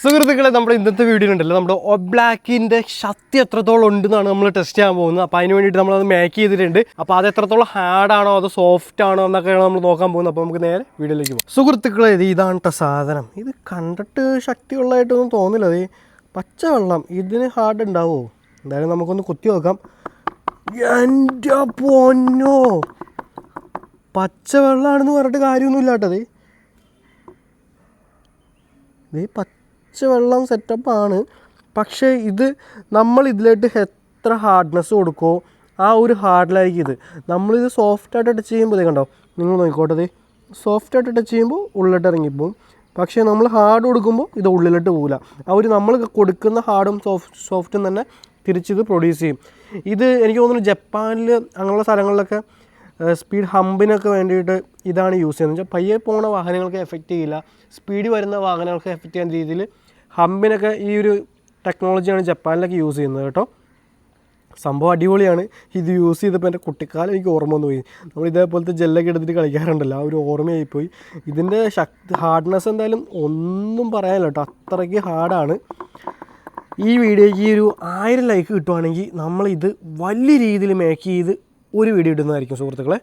സുഹൃത്തുക്കളെ, നമ്മുടെ ഇന്നത്തെ വീഡിയോ ഉണ്ടല്ലോ, നമ്മുടെ ഒബ്ലാക്കിൻ്റെ ശക്തി എത്രത്തോളം ഉണ്ടെന്നാണ് നമ്മൾ ടെസ്റ്റ് ചെയ്യാൻ പോകുന്നത്. അപ്പോൾ അതിന് വേണ്ടിയിട്ട് നമ്മളത് മേക്ക് ചെയ്തിട്ടുണ്ട്. അപ്പോൾ അത് എത്രത്തോളം ഹാർഡാണോ അതോ സോഫ്റ്റ് ആണോ എന്നൊക്കെയാണ് നമ്മൾ നോക്കാൻ പോകുന്നത്. അപ്പോൾ നമുക്ക് നേരെ വീഡിയോയിലേക്ക് പോകാം. സുഹൃത്തുക്കളെ, ഇതാണ് കേട്ടോ സാധനം. ഇത് കണ്ടിട്ട് ശക്തിയുള്ളതായിട്ടൊന്നും തോന്നില്ല. അത് പച്ചവെള്ളം, ഇതിന് ഹാർഡ് ഉണ്ടാവുമോ? എന്തായാലും നമുക്കൊന്ന് കുത്തി നോക്കാം. എൻ്റെ പൊന്നോ, പച്ചവെള്ളമാണെന്ന് പറഞ്ഞിട്ട് കാര്യമൊന്നുമില്ല കേട്ടത്. ഇത് പച്ചവെള്ളം സെറ്റപ്പാണ്. പക്ഷേ ഇത് നമ്മൾ ഇതിലായിട്ട് എത്ര ഹാർഡ്നെസ് കൊടുക്കുമോ ആ ഒരു ഹാർഡിലായിരിക്കും ഇത്. നമ്മളിത് സോഫ്റ്റായിട്ട് ടച്ച് ചെയ്യുമ്പോൾ ഇത് കണ്ടോ, നിങ്ങൾ നോക്കിക്കോട്ടത്, സോഫ്റ്റായിട്ട് ടച്ച് ചെയ്യുമ്പോൾ ഉള്ളിലോട്ട് ഇറങ്ങിപ്പോവും. പക്ഷേ നമ്മൾ ഹാർഡ് കൊടുക്കുമ്പോൾ ഇത് ഉള്ളിലോട്ട് പോകില്ല. ആ ഒരു നമ്മൾ കൊടുക്കുന്ന ഹാർഡും സോഫ്റ്റും തന്നെ തിരിച്ചിത് പ്രൊഡ്യൂസ് ചെയ്യും. ഇത് എനിക്ക് തോന്നുന്നു ജപ്പാനിൽ അങ്ങനെയുള്ള സ്ഥലങ്ങളിലൊക്കെ സ്പീഡ് ഹമ്പിനൊക്കെ വേണ്ടിയിട്ട് ഇതാണ് യൂസ് ചെയ്യുന്നത്. വെച്ചാൽ പയ്യെ പോകുന്ന വാഹനങ്ങൾക്ക് എഫക്റ്റ് ചെയ്യില്ല, സ്പീഡ് വരുന്ന വാഹനങ്ങൾക്ക് എഫക്റ്റ് ചെയ്യുന്ന രീതിയിൽ ഹമ്പിനൊക്കെ ഈ ഒരു ടെക്നോളജിയാണ് ജപ്പാനിലൊക്കെ യൂസ് ചെയ്യുന്നത് കേട്ടോ. സംഭവം അടിപൊളിയാണ്. ഇത് യൂസ് ചെയ്തപ്പോൾ എൻ്റെ കുട്ടിക്കാലം എനിക്ക് ഓർമ്മ വന്നു പോയി. നമ്മൾ ഇതേപോലത്തെ ജെല്ലൊക്കെ എടുത്തിട്ട് കളിക്കാറുണ്ടല്ലോ, ആ ഒരു ഓർമ്മയായിപ്പോയി. ഇതിൻ്റെ ഹാർഡ്നെസ് എന്തായാലും ഒന്നും പറയാനില്ല കേട്ടോ, അത്രയ്ക്ക് ഹാർഡാണ്. ഈ വീഡിയോയ്ക്ക് ഒരു 1000 ലൈക്ക് കിട്ടുവാണെങ്കിൽ നമ്മളിത് വലിയ രീതിയിൽ മേക്ക് ചെയ്ത് ഒരു വീഡിയോ ഇടുന്നതായിരിക്കും സുഹൃത്തുക്കളെ.